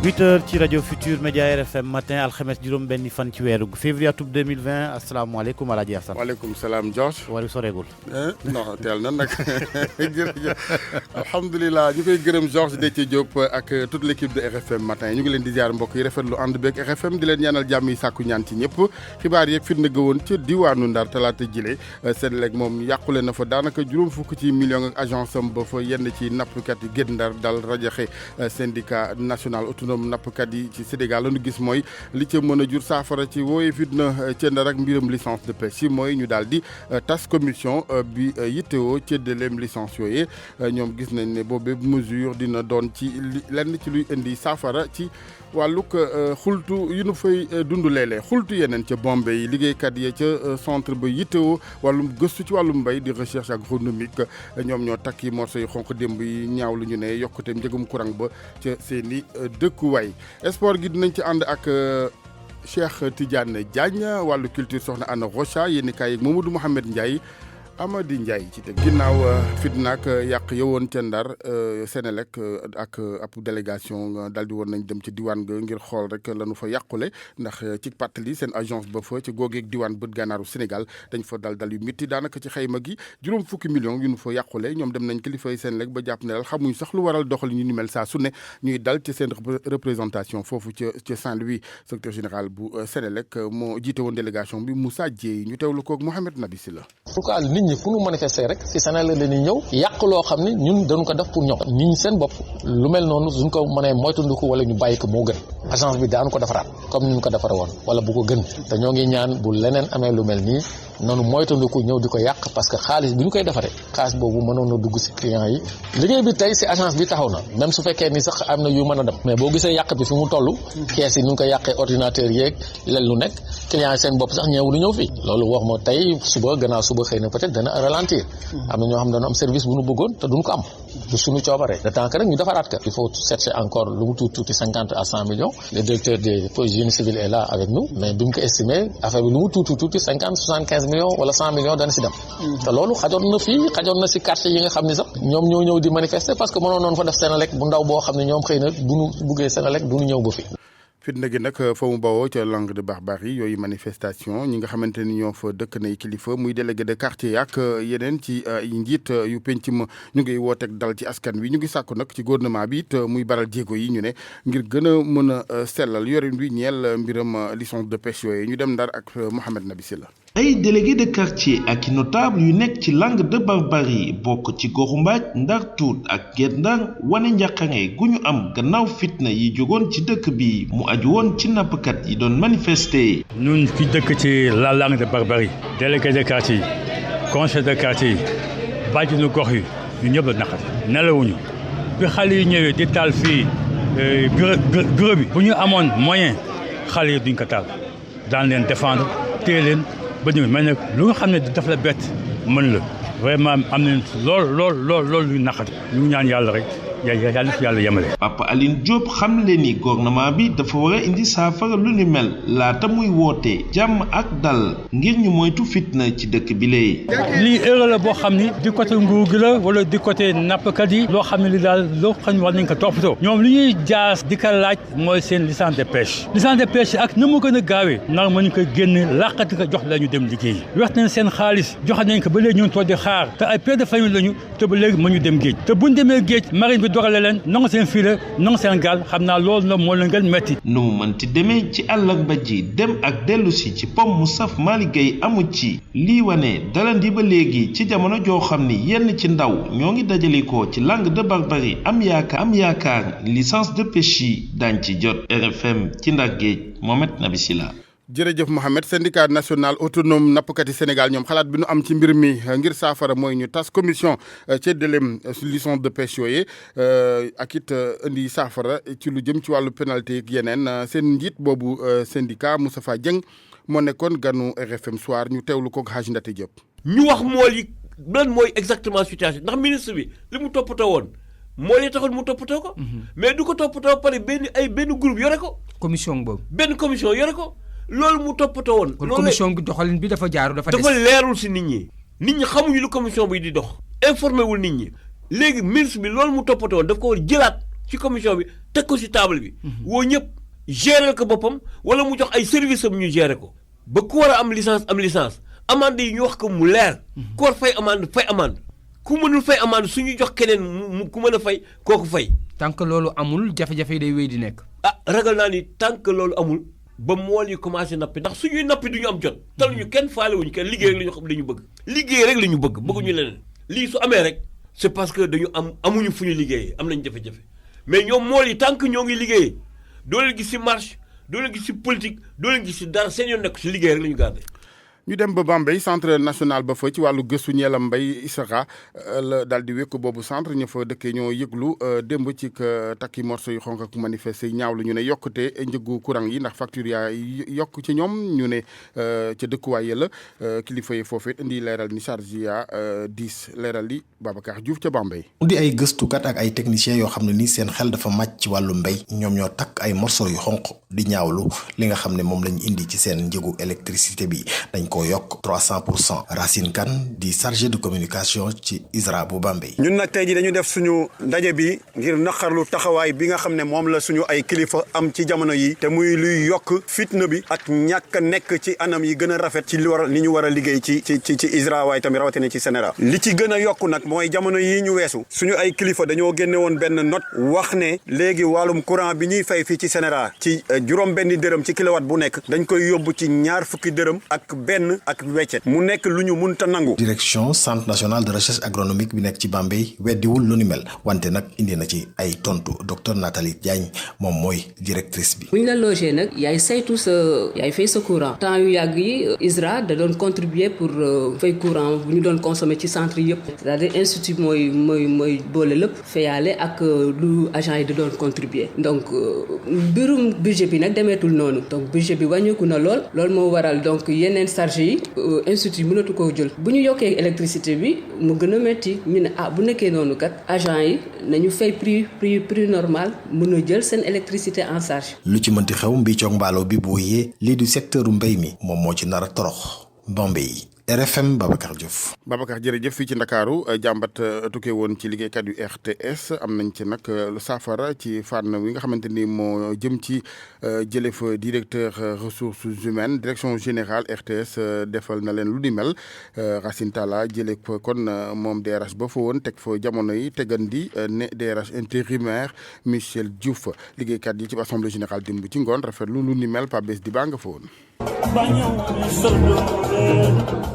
8h ci rajo Futur Média RFM matin alxames juróom benni fan ci weeru février atum 2020 asalaamaaleykum Alaaji Assane. waaleykum salaam George. wala soreegul. non teel na nag jërëjëf alhamdulilah ñu koy gërëm Georges Déthié Diop ak toute l' équipe de RFM matin ñu ngi leen di ziar mbokk yi rafetlu ànd beeg RFM di leen ñaanal jàmm yi sàkku ñaan ci ñëpp xibaar yeeg fitna gëwoon ca diwaanu Ndar talaata jile Senelec moom yàqule na fa daanaka juróom fukk ci million ak agence am ba fa yenn ci nappkat yi Guet Ndar dal rajaxe syndicat national autonome nappkat yi ci Sénégal la ñu gis mooy li ca mën a jur saafara ci wooye fitna ca Ndar ak mbiram licence de pêche yi mooy ñu daal di tas commission bi yittewoo cëddaleem licence yooyu ñoom gis nañ ne boobu mesure dina doon ci lenn ci luy indi saafara ci wàllug xultu yu nu fay dund léeg-léeg xultu yeneen ca Bombay yi liggéeykat yi ca centre ba yittewoo wàllum gëstu ci wàllum mbay di recherche agronomique ñoom ñoo takki morceau yu xonq démb yi ñaaw lu ñu ne yokkuteem njëgum courant ba ca seeni dëkkuwaay sport gi dinañ ci ànd ak Cheikh Tidiane Diagne wàllu culture soxna Anna Rocha yéen i kaay yeeg Mamadou Mouhamed Ndiaye Amady Ndiaye ci teg ginnaaw fitna ak yàq yowoon ca Ndar Senelec ak ab délégation daal di woon nañ dem ci diwaan ga ngir xool rek lañu fa yàqule ndax ci pàttali seen agence ba fa ci googeeg diwaan bët gànnaaru Sénégal dañ fa dal yu métti daanaka ci xayma gi juróom fukki millions yu nu fa yàqule ñoom dem nañ kilifay Senelec ba jàpp ne daal xamuñ sax lu waral doxal ñu ni mel saa su ne ñuy dal ci seen représentation foofu ca Saint-Louis secrétaire général bu Senelec moo jiite woon délégation bi Moussa Dieye ñu teewlu koog Mohamed Nabi Silla. nit ñi fu ñu manifester rek ci Senelec la ñuy ñëw yàq loo xam ne ñun dañu ko def pour ñoom nit ñi seen bopp lu mel noonu suñ ko mënee moytandiku wala ñu bàyyi ko moo gën agence bi daanu ko defaraat comme ni ñu ko defare woon wala bu ko gën te ñoo ngi ñaan bu leneen amee lu mel nii noonu moytandiku ñëw di ko yàq parce que xaalis bi ñu koy defaree xaalis boobu mënoon na dugg ci clients yi liggéey bi tey ci agence bi taxaw na même su fekkee ni sax am na yu mën a dem mais boo gisee yàq bi fi mu toll kees yi ñu ngi ko yàqee ordinateur yeeg leen lu nekk clients yi seen bopp sax ñëw du ñëw fii loolu wax ma tey suba gannaaw suba xëy na peut-être dana ralentir am na ñoo xam ne dañu am service bu ñu bëggoon te duñ ko am du suñu coobare le temps que rek ñu defaraat ka il faut chercher encore lu mu tuuti 50 à 100 millions le directeur des génie civil est là avec nous mais bi mu ko estimé affaire bi lu mu tuuti 50 75 millions wala 100 millions dana si dem te loolu xajoon na fii xajoon na si quartier yi nga xam ne sax ñoom ñoo ñëw di manifester parce que mënoon noonu fa def Senelec bu ndaw boo xam ne ñoom xëy na bu ñu buggee Senelec du ñu ñëw ba fii fitna gi nag fa mu bawoo ca Langue de Barbarie yooyu manifestation ñi nga xamante ni ñoo fa dëkk nay kilifa muy délégué de quartier ak yeneen ci njiit yu penc ma ñu ngi wooteeg dal ci askan wi ñu ngi sàkku nag ci gouvernement bi it muy baral jéego yi ñu ne ngir gën a mën a sellal yorin wi ñeel mbiram licence de pêche yooyu ñu dem Ndar ak Mohamed Nabi Silla. ay délégué de quartier ak i notable yu nekk ci Langue de Barbarie bokk ci goxu Mbaaj Ndar Tuut ak Guet Ndar wane njàqare gu ñu am gannaaw fitna yi jógoon ci dëkk bi mu aju woon ci nappkat yi doon manifester. ñun fi dëkk ci la Langue de Barbarie délégué de quartier yi conseil de quartier yi bàjjenu gox yi ñu ñëpp la naqari nelawuñu bi xale yi ñëwee di taal fii bureau bi bu ñu amoon moyen xale yi duñ ko taal daan leen défendre téye leen ba ñu mais nag lu nga xam ne daf la bett mën la vraiment am nañ lool luy naqari ñu ñaan yàlla rek yàlla fi yàlla yemale. Papa Aline Diop xam le ni gouvernement bi dafa war a indi saafara lu ni mel laata muy woote jàmm ak dal ngir ñu moytu fitna ci dëkk bi lee. lii erreur la boo xam ni di côté nguur gi la wala di côté nappkat yi loo xam ne li daal loo xam ne war nañ ko toppatoo ñoom li ñuy jaas di ko laaj mooy seen licence de pêche ak na mu gën a gaawee nar mën ko génn làqati ko jox la ñu dem liggéey wax nañ seen xaalis joxe nañ ko ba léegi ñu ngi toog di xaar te ay père de famille lañu te ba léegi mënuñu dem géej te buñ demee géej marine bi doxale leen nangu seen fiila nangu seen gaal xam naa loolu nag moo leen gën metti nu mu mënti demee ci àllarba ji dem ak dellu si ci pom mu saf Malick Gueye amu ci lii wane dalandi ba léegi ci jamono joo xam ni yenn ci ndaw ñoo ngi dajalikoo ci Langue de Barbarie am yaakaar licence de pêche yi daañ ci jot. RFM ci Ndar Géej Mohamed Nabi Silla. jërëjëf Mohamed syndicat national autonome nappkat yi Sénégal ñoom xalaat bi nu am ci mbir mi ngir saafara mooy ñu tas commission ceddaleem licence de pêche yooyu ak it indi saafara ci lu jëm ci wàllu pénalité ak yeneen seen njiit boobu syndicat Moustapha Dieng moo nekkoon ganu RFM soir ñu teewlu ko Hadj Ndate Diop. ñu wax mool yi lan mooy exactement situation ndax ministre bi li mu toppatoo woon mool yi taxoon mu toppatoo ko. mais du ko toppatoo pare benn groupe yore ko. commission boobu. benn commission yore ko. loolu mu toppatoo woon. kon commission bi doxalin bi dafa jaaru dafa des. dafa leerul si nit ñi xamuñu lu commission bi di dox. informé wul nit ñi léegi ministre bi loolu mu toppatoo woon daf ko war jëlaat ci commission bi teg ko ci table bi. woo ñëpp gérer ko boppam wala mu jox ay service am ñu gérer ko. ba ku war a am licence amande yi ñu wax ko mu leer. ku war fay amande ku mënul fay amande suñu jox keneen mu ku mën a fay kooku fay. tant que loolu amul jafe-jafe yi day wéy di nekk. ragal naa ni tant que loolu amul ba mool yi commencé nappi ndax suñuy nappi du ñu am jot. taluñu kenn faale wuñu kenn liggéey rek la ñu xam la ñu bëgg. liggéey rek la ñu bëgguñu leneen. lii su amee rek c'est parce que amuñu fu ñu liggéeyee am nañu jafe-jafe mais ñoom mool yi tant que ñoo ngi liggéeyee doo leen gis ci marche doo leen gis ci politique doo leen gis ci dara seen yoon nekk ci liggéey rek la ñu gardé. ñu dem ba Bambey centre national ba fa ci wàllu gëstu ñeelam mbay ISRA la daal di wékk boobu centre ña fa dëkkee ñoo yëglu démb ci takki morso yu xonk ak manifester ñaawlu ñu ne yokkute njëgu courant yi ndax facture yaa yokk ci ñoom ñu ne ca dëkkuwaay ya la kilifa yi foofee indi leeral ni charge ya 10 leeral li Babacar Diouf ca Bambey. mu di ay gëstukat ak ay techniciens yoo xam ne ni seen xel dafa màcc ci wàllu mbay ñoom ñoo takk ay morso yu xonk di ñaawlu li nga xam ne moom lañu indi ci seen njëgu électricité bi dañ ko yokk 300%. Racine Kane di chargé de communication ci ISRA bu Bambey. ñun nag tey jii dañu def suñu ndaje bi ngir naqarlu taxawaay bi nga xam ne moom la suñu ay kilifa am ci jamono yi te muy luy yokk fitna bi ak ñàkk a nekk ci anam yi gën a rafet ci li ñu war a liggéey ci ISRA waaye tamit rawatina ci Sénégal li ci gën a yokk nag mooy jamono yi ñu weesu suñu ay kilifa dañoo génne woon benn note wax ne léegi wàllum courant bi ñuy fay fii ci Sénégal ci juróom benn dërëm ci kilowatt bu nekk dañ koy yóbbu ci ñaar fukki dërëm ak benn ak weccet mu nekk lu ñu munta nangu. direction centre national de recherche agronomique bi nekk ci Bambey weddiwul lu ni mel wante nag indi na ci ay tontu docteur Nathalie Diagne moom mooy directrice bi. bu ñu la logé nag yaay saytu yaay fay sa courant temps yu yàgg yi ISRA da doon contribuer pour fay courant bu ñu doon consommer ci centre yëpp c'est-à-dire institut mooy boole lépp fayaale ak lu agent yi da doon contribuer donc mbirum budget bi nag demeetul noonu donc budget bi wàññeeku na loolu moo waral donc yeneen charge yi institut mënatu koo jël bu ñu yokkee électricité bi mu gën a metti ñu ne bu nekkee noonu kat agent yi nañu fay prix normal mën a jël seen électricité en charge. lu ci mënti xew mbiicoog mbaalo bi bu wéyee lii du secteur mbéy mi moom moo ci nar a torox Bambey RFM Babacar Diouf. Babacar jërëjëf fii ci Ndakaaru jàmbat tukkee woon ci liggéeykat yu RTS am nañ ci nag saafara ci fànn wi nga xamante ni moo jëm ci jële fa directeur ressources humaines direction générale RTS defal na leen lu di mel Racine Talla jële fa kon moom DRH ba fa woon teg fa jamono yi tegandi ne DRH intérimaire Michel Diouf liggéeykat yi ci assemblée générale dimb ci ngoon rafetlu lu ni mel Pape Bes di baa nga fa woon.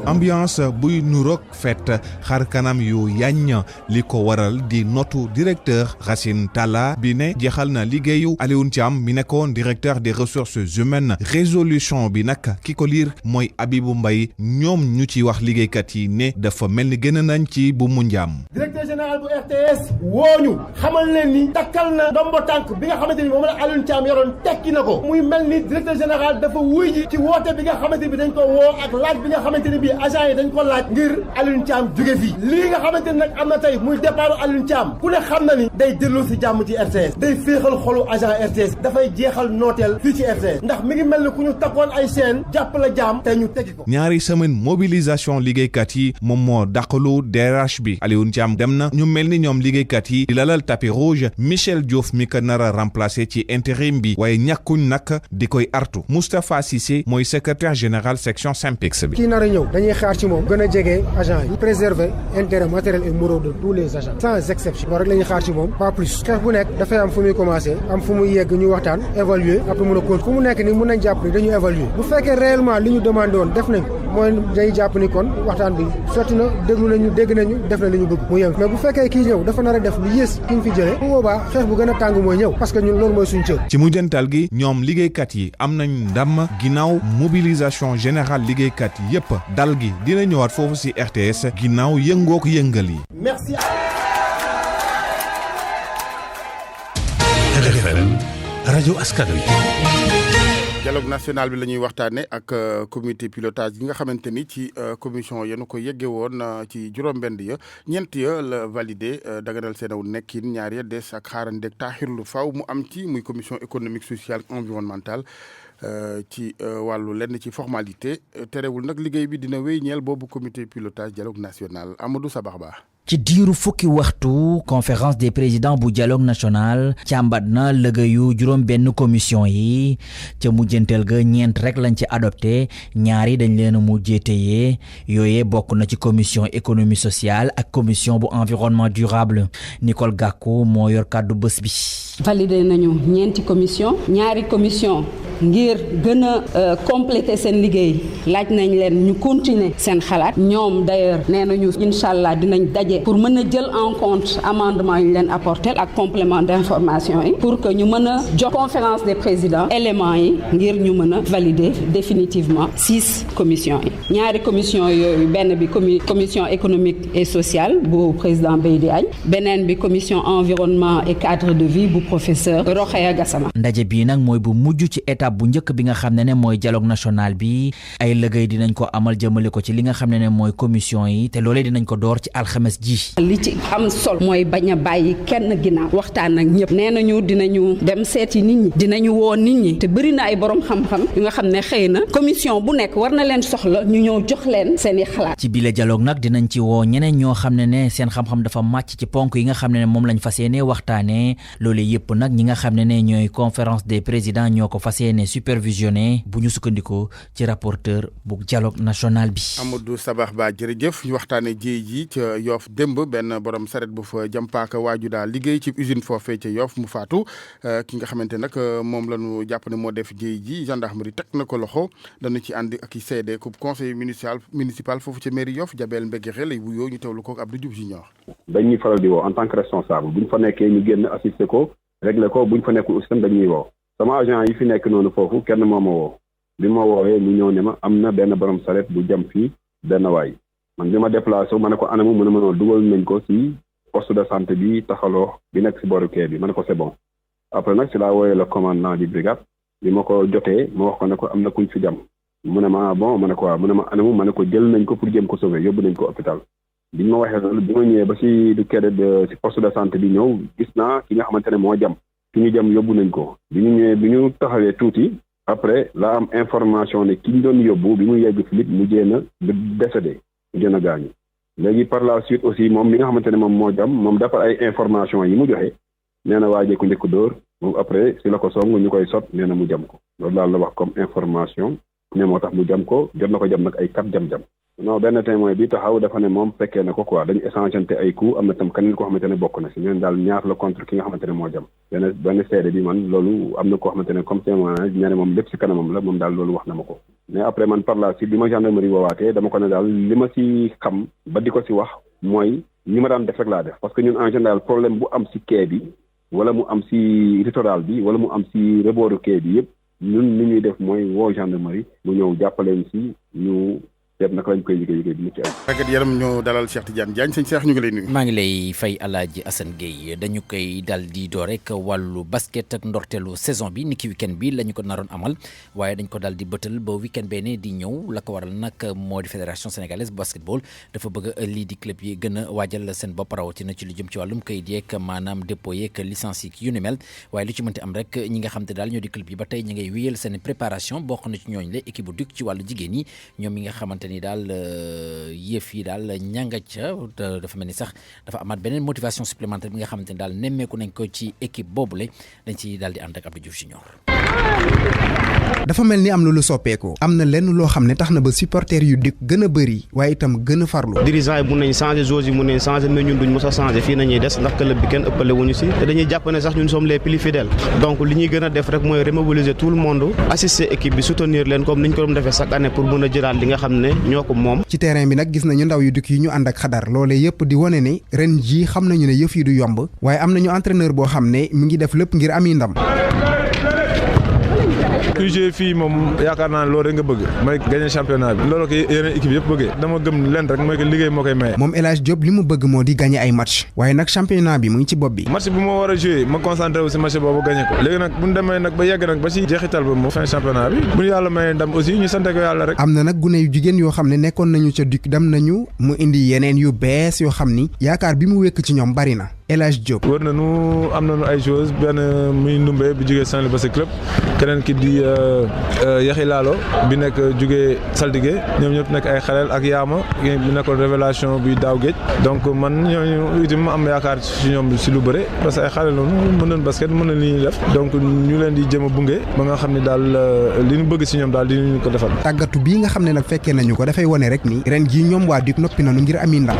ambiance buy nuroog fête xar kanam yu yañ li ko waral di notu directeur Racine Talla bi ne jeexal na liggéeyu Alioune Thiam mi nekkoon directeur des ressources humaines résolution bi nag ki ko liir mooy Abibou Mbaye ñoom ñu ci wax liggéeykat yi ne dafa mel ni gën nañ ci bu mu njaam. directeur général bu RTS wooñu xamal leen ni takkal na ndombo tànk bi nga xamante ni moom la Alioune Thiam yoroon tekki na ko muy mel ni directeur général dafa wuy ji ci woote bi nga xamante bi dañ ko woo ak laaj bi nga xamante ni bii agent yi dañ ko laaj ngir Alioune Thiam jóge fii lii nga xamante ni nag am na tey muy départ Alioune Thiam ku ne xam na ni day delloo si jàmm ci RTS day féexal xolu agent RTS dafay jeexal nooteel fii ci RTS ndax mi ngi mel ni ku ñu takkoon ay chaîne jàpp la jaam te ñu teggi ko. ñaari semaine mobilisation liggéeykat yi moom moo dàqalu DRH bi Alioune Thiam dem na ñu mel ni ñoom liggéeykat yi di lalal tapis rouge Michel Diouf mi ko nar a remplacer ci intérim bi waaye ñàkkuñ nag di koy artu Moustapha Cissé mooy secrétaire général section Synpics bi. kii nar a ñëw dañuy xaar ci moom gën a jege agent yi préserver intérêt matériel et moraux de tous les agents sans exception loolu rek la ñuy xaar ci moom pas plus xeex bu nekk dafay am fu muy commencer am fu muy yegg ñu waxtaan évaluer après mën a continuer fu mu nekk ni mën nañ jàpp ni dañu évaluer bu fekkee réellement li ñu demandé woon def nañ mooy day jàpp ni kon waxtaan bi sotti na déglu nañu dégg nañu def na li ñu bëgg mu yem mais bu fekkee kii ñëw dafa nar a def lu yées ki ñu fi jëlee bu boobaa xeex bu gën a tàng mooy ñëw parce que ñun loolu mooy suñu cër. ci mujjantal gi ñoom liggéeykat yi am nañ ndam ginnaaw mobilisation générale liggéeykat yépp dal gi dina ñëwaat foofu ci RTS ginnaaw yëngook yëngal yi. merci. RFM rajo askan wi. dialogue national bi la ñuy waxtaane ak comité pilotage yi nga xamante ni ci commission yenu ko yegge woon ci juróom-benn ya ñeent ya la validé daganal seen aw nekkin ñaar ya des ak xaarandeeg taaxirlu faaw mu am ci muy commission économique sociale environnementale ci wàllu lenn ci formalité terewul nag liggéey bi dina wéy ñeel boobu comité pilotage dialogue national Amadou Sabax Ba. ci diiru fukki waxtu conférence des présidents bu dialogue national càmbat na liggéeyu juróom benn commission yi ca mujjanteel ga ñeent rek lañ ci adopté ñaari dañ leen a mujjee téye yooyee bokk na ci commission économie sociale ak commission bu environnement durable Nicole Gakou moo yor kàddu bés bi. validé nañu ñeenti commission ñaari commission ngir gën a compléter seen liggéey laaj nañ leen ñu continuer seen xalaat ñoom d'ailleurs nee nañu incha allah dinañ daje pour mën a jël en compte amendement yu ñu leen apporter ak complément d'information yi pour que ñu mën a jox conférence des présidents éléments yi ngir ñu mën a valider définitivement 6 commissions yi ñaari commission yooyu benn bi commission économique et sociale bu président Beydi Diagne beneen bi commission environnement et cadre de vie bu professeur Rokhaya Gassama. ndaje bii nag mooy bu mujj ci étape bu njëkk bi nga xam ne mooy dialogue national bi ay liggéey dinañ ko amal jëmale ko ci li nga xam ne mooy commission yi te loolee dinañ ko door ci alxames ji. li ci am solo mooy bañ a bàyyi kenn ginnaaw waxtaan ak ñëpp nee nañu dinañu dem seeti nit ñi dinañu woo nit ñi te bëri na ay borom xam-xam yu nga xam ne xëy na commission bu nekk war na leen soxla ñu ñëw jox leen seeni xalaat. ci bile dialogue nag dinañ ci woo ñeneen ñoo xam ne seen xam-xam dafa màcc ci ponk yi nga xam ne moom lañ fas yéene waxtaanee loolu yëpp nag ñi nga xam ne ñooy conférence des présidents ñoo ko fas yéene supervisionné bu ñu sukkandikoo ci rapporteur bu dialogue national bi. Amadou Sabax Ba jërëjëf ñu waxtaanee jéey ji ca Yoff démb benn borom saret bu fa jàmpaaka waaju daal liggéey ci usine foofee ca Yoff mu faatu ki nga xamante nag moom la ñu jàpp ne moo def jéey ji gendarmerie teg na ko loxo dañu ci ànd ak i seede ku conseil municipal foofu ca mairie Yoff Jabel Mbegere lay wuyoo ñu teewlu ko ak Abdou Diouf Junior. dañuy faral di woo en tant que responsable bu ñu fa nekkee ñu génn assister ko régler ko bu ñu fa nekkul aussi tam dañuy woo sama agent yi fi nekk noonu foofu kenn moo ma woo bi ma woowee ñu ñëw ne ma am na benn borom saret bu jam fii benn waay man bi ma déplacé ma ne ko anamu mu ne ma noonu dugal nañ ko si poste de santé bi taxaloo bi nekk si booru kee bi ma ne ko c'est bon après nag si laa wooyee le commandant du brigade bi ma ko jotee ma wax ko ne ko am na kuñ fi jam mu ne ma bon ma ne ko waaw mu ne ma anamu ma ne ko jël nañ ko pour jéem ko sauver yóbbu nañ ko hôpital bi ma waxee loolu bi ma ñëwee ba si du kee de si poste de santé bi ñëw gis naa ki nga xamante ne moo jam ki ñu jam yóbbu nañ ko bi ñu ñëwee bi ñu taxawee tuuti après la am information ne ki ñu doon yóbbu bi mu yegg Philippe mu jéem a décédé mu jéem a gaañu léegi par la suite aussi moom mi nga xamante ne moom moo jam moom dafa ay information yi mu joxe nee na waajee ku njëkk dóor moom après si la ko song ñu koy sot nee na mu jam ko loolu daal la wax comme information ne moo tax mu jam ko jot na ko jam nag ay 4 jam-jam. non benn témoin bi taxaw dafa ne moom fekkee na ko quoi dañu échangeante ay coups am na tam keneen koo xamante ne bokk na si ñeen daal ñaar la contre ki nga xamante ne moo jam benn seede bi man loolu am na koo xamante ne comme témoignage ña ne moom lépp si kanamam la moom daal loolu wax na ma ko mais après man par la suite bi ma gendarmerie woowaatee dama ko ne daal li ma si xam ba di ko si wax mooy ñi ma daan def rek laa def parce que ñun en général problème bu am si quai bi wala mu am si littoral bi wala mu am si rebooru quai bi yëpp ñun li ñuy def mooy woo gendarmerie mu ñëw jàppaleen si ñu def naka lañ koy liggéey bi mu ci ay. tàggat yaram ñu dalal Cheikh Tidiane Diagne sëñ Cheikh ñu ngi lay nuyu. maa ngi lay fay Alaaji Assane Gueye dañu koy dal di door rek wàllu basket ak ndorteelu saison bi niki weekend bi la ñu ko naroon amal waaye dañ ko dal di bëtal ba weekend bee di ñëw la ko waral nag moo di fédération sénégalaise bu basketball dafa bëgg lii di club yi gën a waajal seen bopp rawatina ci lu jëm ci wàllum kayit yeeg maanaam dépôt yeeg licence yi yu ni mel waaye lu ci mënti am rek ñi nga xam te daal ñoo di club yi ba tey ñi ngay wéyal seen préparation bokk na ci ñooñ la équipe bu Duc ci wàllu jigéen yi ñoom mi nga xamante ni daal yëf yi daal ñanga ca dafa mel ni sax dafa amaat beneen motivation supplémentaire bi nga xamante ni daal nemmeeku nañ ko ci équipe boobule dañ ci daal di ànd ak Abdou Diouf Junior. dafa mel ni am na lu soppeeku am na lenn loo xam ne tax na ba supporters yu Duc gën a bëri waaye itam gën a farlu. dirigeants yi mun nañ changer joueurs yi mun nañ changer mais ñun duñ mos a changer fii nañuy des ndax club bi kenn ëppale wuñu si te dañuy jàpp ne sax ñun sommes les plus fidèles donc li ñuy gën a def rek mooy remobiliser tout le monde assister équipe bi soutenir leen comme niñ ko doon defee chaque année pour mën a jëlaat li nga xam ne ñoo ko moom. ci terrain bi nag gis nañu ndaw yu Duc yi ñu ànd ak xadar loolee yëpp di wane ne ren jii xam nañu ne yëf yi du yomb waaye am nañu entraîneur boo xam ne mi ngi def lépp ngir ami ndam. kuy joué fii moom yaakaar naa ne loolu rek nga bëgg mooy gagné championnat bi loolu ko yeneen équipe yëpp bëggee dama gëm leen rek mooy que liggéey moo koy maye. moom El Hadj Diop li mu bëgg moo di gagné ay match waaye nag championnat bi mu ngi ci bopp bi. match bu ma war a joué ma concentré wu si match boobu gagné ko léegi nag bu ñu demee nag ba yegg nag ba si jeexital ba moom fin championnat bi bu ñu yàlla mayee ndam aussi ñu sante ko yàlla rek. am na nag gune yu jigéen yoo xam ne nekkoon nañu ca Duc dem nañu mu indi yeneen yu bees yoo xam ni yaakaar bi mu wékk ci ñoom bari na El Hadj Diop. wër nañu am nañu ay joueurs benn muy Ndumbe bi jógee Saint-Louis Basket Club keneen ki di Yaxi Laalo bi nekk jógee Saltigué ñoom ñëpp nekk ay xaleel ak Yaama bi nekkoon révélation bi daaw géej donc man ñooñu itam am yaakaar ci ñoom si lu bëre parce que ay xale noonu mën nañ basket mën nañ li ñuy def donc ñu leen di jëm a bunge ba nga xam ne daal li ñu bëgg si ñoom daal dinañu ko defal. tàggatu bii nga xam ne nag fekkee nañu ko dafay wone rek ni ren jii ñoom waa DUC noppi nañu ngir ami ndam.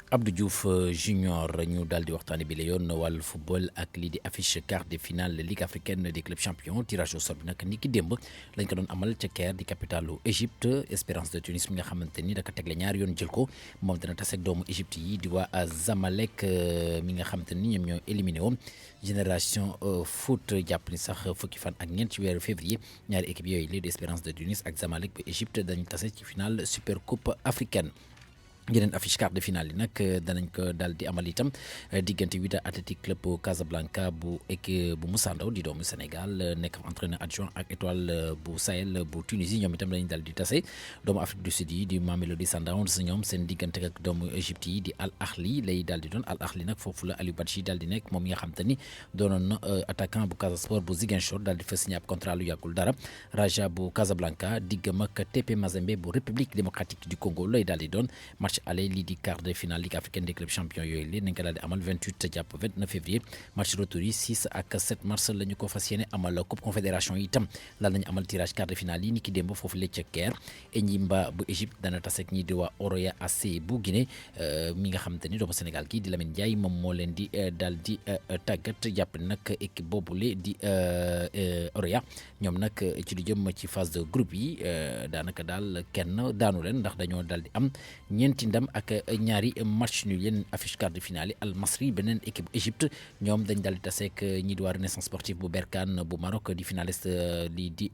Abdou Diouf junior ñu daal di waxtaane bi la yoon wàllu football ak lii di affiche quart de finale Ligue africaine des clubs champions tirage au sort bi nag ni ki démb lañ ko doon amal ca Caire di capitalu Égypte Espérance de Tunis mi nga xamante ni daka tegle ñaari yoon jël ko moom dina tase ak doomu Égypte yi di waa Zamalek mi nga xamante ni ñoom ñoo éliminé woon Génération Foot jàpp ni sax fukki fan ak ñeent ci weeru février ñaari équipe yooyu lii di Espérance de Tunis ak Zamalek bu Égypte dañu tase ci finale Super Coupe africaine. yeneen affiche quart de finale yi nag danañ ko daal di amal itam diggante Wydad Athletic Club bu Casablanca bu Moussa Ndaw di doomu Sénégal nekk entraîneur adjoint ak Étoile bu Sahel bu Tunisie ñoom itam dañu daal di tase doomu Afrique du Sud yi di Mamelodi Sundowns ñoom seen diggante ak doomu Égypte yi di Al Ahli lay daal di doon Al Ahli nag foofu la Aliou Badji daal di nekk moom mi nga xam te ni doonoon na attaquant bu Casa Sport bu Ziguinchor daal di fa signé ab contrat lu yàggul dara Raja bu Casablanca diggam ak TP Mazembe bu République démocratique du Congo lay daal di doon aller lii di quart de finale Ligue africaine des clubs champions yooyu li nañ ko daal di amal 28 jàpp 29 février match retour yi 6 ak 7 mars la ñu ko fas yéene amal coupe confédération yi itam laal nañu amal tirage quart de finale yi ni ki démb foofu la ca Caire Enyimba bu Égypte dana tase ak ñi di waa Oroya AC bu Guinée mi nga xamante ni doomu Sénégal kii di Lamine Ndiaye moom moo leen di daal di tàggat jàpp nag équipe boobule di Oroya ñoom nag ci lu jëm ci phase de groupe yi daanaka daal kenn daanu leen ndax dañoo daal di am ñeenti ndam ak ñaari match nul yeneen affiche quart de finale Al Masri beneen équipe Égypte ñoom dañ daal di taseek ñi di waa Renaissance sportive bu Berkane bu Maroc di finaliste lii di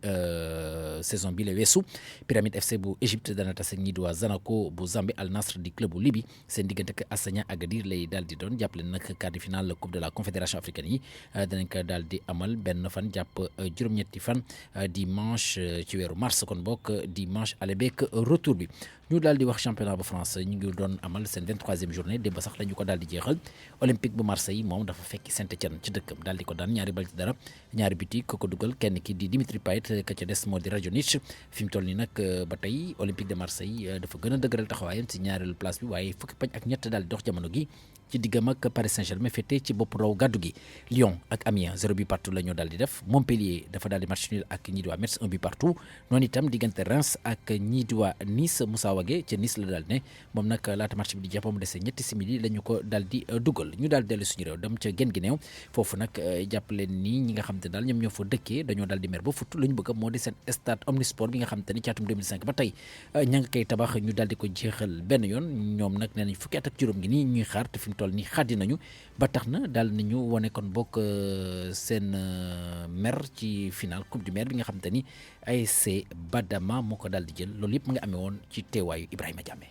saison bi la weesu Pyramide FC bu Égypte dana taseek ñi di waa Zanaco bu Zambie Al Nasr di club bu Libye seen diggante ak Assania Agadir lay daal di doon jàppale nag quart de finale coupe de la confédération africaine yi danañ ko daal di amal benn fan jàpp juróom-ñetti fan dimanche ci weeru mars kon bokk dimanche aller beeg retour bi ñu daal di wax championnat bu France ñu ngi doon amal seen 23e journée démb sax la ñu ko daal di jeexal Olympique bu Marseille moom dafa fekki Saint-Étienne ci dëkkam daal di ko daan ñaari bal ci dara ñaari biti ko dugal kenn ki di Dimitri Payet ka ca des moo di Radonjic fi mu toll nii nag ba tey Olympique de Marseille dafa gën a dëgëral taxawaayam ci ñaareelu place bi waaye fukki pañ ak ñett daal di dox jamono gi ci diggam ak Paris Saint-Germain féete ci bopp raw gàddu gi Lyon ak Amiens 0 but partout la ñoo daal di def Montpellier dafa daal di match nul ak ñii di waa Metz 1 but partout noonu itam diggante Reims ak ñii di waa Nice Moussa Wagué ca Nice la daal ne moom nag laata match bi di jàpp mu dese ñetti simili la ñu ko daal di dugal ñu daal dellu suñu réew dem ca Guinguinéo foofu nag jàpp leen ni ñi nga xam te daal ñoom ñoo fa dëkkee dañoo daal di mer ba futt la ñu bëgg moo di seen stade Omnisport bi nga xam te ni ci atum 2005 ba tey ña nga koy tabax ñu daal di ko jeexal benn yoon ñoom nag nee nañ fukki at ak juróom gi nii ñuy xaar te fi mu toll nii xaddi nañu ba tax na daal nañu wane kon bokk seen mer ci final coupe du maire bi nga xam te ni ASC Badama moo ko daal di jël loolu yëpp mu nga amee woon ci teewaayu Ibrahima Diamé.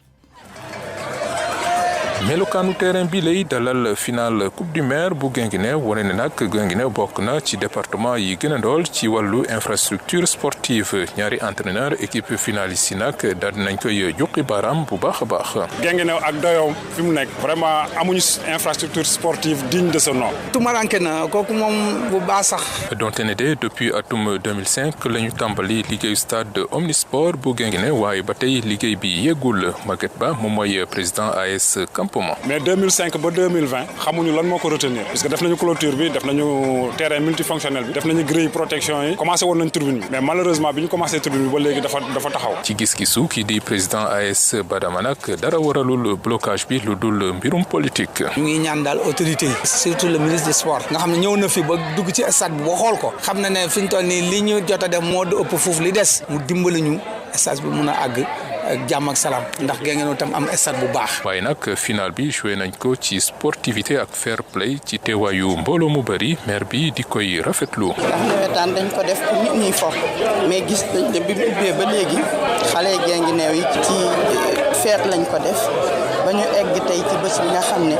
melokaanu terrain bi lay dalal final coupe du maire bu Guinguinéo wane ne nag Guinguinéo bokk na ci département yi gën a ndool ci wàllu infrastructure sportive ñaari entraîneur équipe finaliste yi nag daal dinañ koy juqi baaraam bu baax a baax. Guinguinéo ak doyoom fi mu nekk vraiment amuñu infrastructure sportive digne de ce nom. tumaranke na kooku moom bu baax sax. donte ne de depuis atum 2005 la ñu tàmbali liggéeyu stade Omnisport bu Guinguinéo waaye ba tey liggéey bi yeggul Maguette Ba moom mooy président AS mais 2005 ba 2020 xamuñu lan moo ko retenir parce que def nañu clôture bi def nañu terrain multifonctionnel bi def nañu grille protection yi commencé woon nañ tribune bi mais malheureusement bi ñu commencé tribune bi ba léegi dafa taxaw. ci gis-gisu kii di président AS Badama nag dara waralul blocage bi lu dul mbirum politique. ñu ngi ñaan daal autorité yi surtout le ministre des sports nga xam ne ñëw na fi ba dugg ci stade bi ba xool ko xam na ne fi ñu toll nii li ñu jot a def moo di ëpp foofu li des mu dimbali ñu stade bi mun a àgg ak jàmm ak salaam ndax Guinguinéo tam am stade bu baax. waaye nag final bi joué nañ ko ci sportivité ak fair play ci teewaayu mbooloo mu bëri maire bi di koy rafetlu. ndax nawetaan dañ ko def pour nit ñi fo mais gis nañ ne bi mu ubbee ba léegi xale Guinguinéo yi ci feet lañ ko def ba ñu egg tey ci bés bi nga xam ne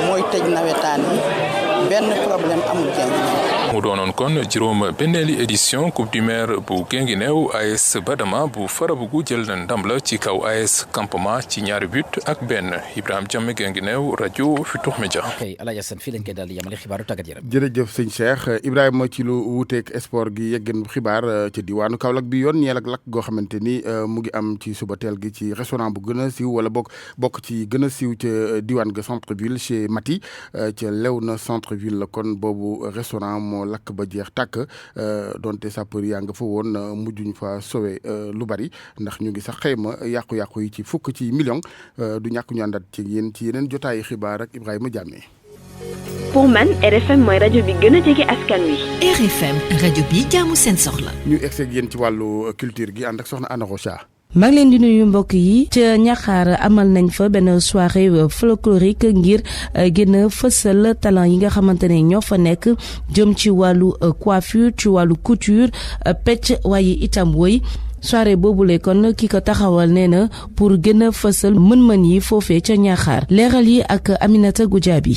mooy tëj nawetaan yi benn problème amul Guinguinéo mu doonoon kon juróom benneeli édition coupe du maire bu Guinguinéo AS Badama bu Farabougou jël na ndam la ci kaw AS Campement ci ñaari but ak benn Ibrahima Diame Guinguinéo rajo Futurs Médias. ok Alaaji Assane fii lañ koy daal di yamale xibaaru tàggat yaram. jërëjëf sëñ Cheikh Ibrahima ci lu wuuteeg sport gi yeggeen xibaar ci diwaanu Kaolack bi yoon ñeel ak lakk goo xamante ni mu ngi am ci suba teel gi ci restaurant bu gën a siiw wala bokk ci gën a siiw ca diwaan ga centre ville chez Mati ca Léona centre ville la kon boobu restaurant moo lakk ba jeex tàkk donte sapeur yaa nga fa woon mujjuñ fa sowe lu bari ndax ñu ngi sax xayma yàqu-yàqu yi ci fukk ci million du ñàkk ñu àndat ci yéen ci yeneen jotaayu xibaar ak Ibrahima Diame. pour man RFM mooy rajo bi gën a jege askan wi. RFM rajo bi jaamu seen soxla. ñu egg ak yéen ci wàllu culture gi ànd ak soxna Anna Rocha. maa ngi leen di nuyu mbokk yi ca Ñaxaar amal nañ fa benn soirée folklorique ngir gën a fësal talent yi nga xamante ne ñoo fa nekk jëm ci wàllu coiffure ci wàllu couture pecc waaye itam woy soirée boobule kon ki ko taxawal nee na pour gën a fësal mën-mën yi foofee ca Ñaxaar leeral yi ak Aminata Goudiaby.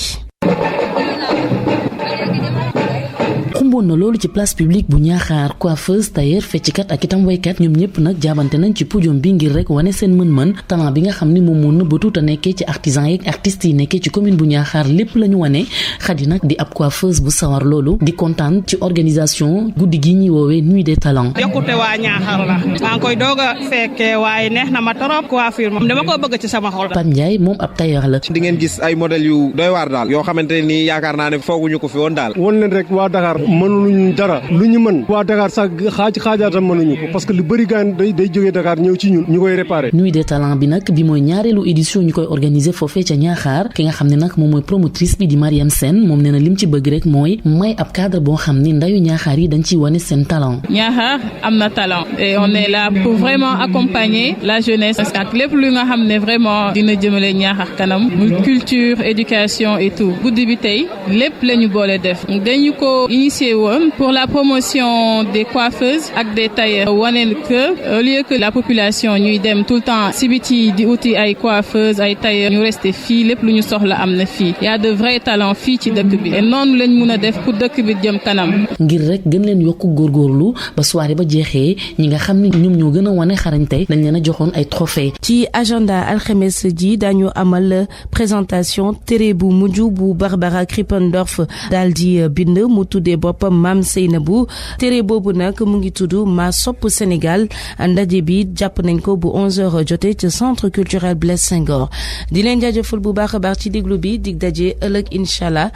xumboon na loolu ci place publique bu Ñaaxaar coiffeuse tailleur fecckat ak itam waykat ñoom ñëpp nag jaabante nañ ci podium bi ngir rek wane seen mën-mën talent bi nga xam ni moom moo nëbbatu te nekkee ci artisan yeeg artistes yi nekkee ci commune bu Ñaaxaar lépp la ñu wane Xadi nag di ab coiffeuse bu sawar loolu di kontaan ci organisation guddi gi ñuy woowee nuit des talents. yokkute waa Ñaaxaar la maa ngi koy doog a fekkee waaye neex na ma trop coiffure moom dama ko bëgg ci sama xol. Pape Ndiaye moom ab tailleur la. di ngeen gis ay modèles yu doy waar daal yoo xamante ni yaakaar naa ne fooguñu ko fi woon daal. won leen rek waa Dakar mënuñu dara lu ñu mën waa Dakar sax xaajaatam mënuñu ko parce que lu bëri gaan day jógee Dakar ñëw ci ñun ñu koy réparer. nuit des talents bi nag bi mooy ñaareelu édition ñu koy organiser foofee ca Ñaaxaar ki nga xam ne nag moom mooy promotrice bi di Mariam Sène moom nee na lim ci bëgg rek mooy may ab cadre boo xam ni ndayu Ñaaxaar yi dañ ciy wane seen talent. Ñaaxaar am na talent et on est là pour vraiment accompagner la jeunesse ak lépp lu nga xam ne vraiment dina jëmale Ñaaxaar kanam muy culture éducation et tout guddi bi tey lépp la ñu boole def dañu ko initié woon pour la promotion des coiffeuses ak des tailleurs wane que au lieu que la population ñuy dem tout le temps si biti di uti ay coiffeuses ay tailleurs ñu rester fii lépp lu ñu soxla am na fii y a de vrais talents fii ci dëkk bi et noonu lañ mun a def pour dëkk bi jëm kanam. ngir rek gën leen yokk góorgóorlu ba soirée ba jeexee ñi nga xam ne ñoom ñoo gën a wane xarañte dañ leen a joxoon ay trophée. ci agenda alxames ji dañu amal présentation téere bu mujj bu Barbara Krippendorf daal di bind mu tuddee boppam Maam Seynabou téere boobu nag mu ngi tudd Ma sopp Sénégal ndaje bi jàpp nañ ko bu 11h jotee ci centre culturel Blaise Senghor di leen jaajëfal bu baax a baax ci déglu bi dig daje ëllëg incha allah.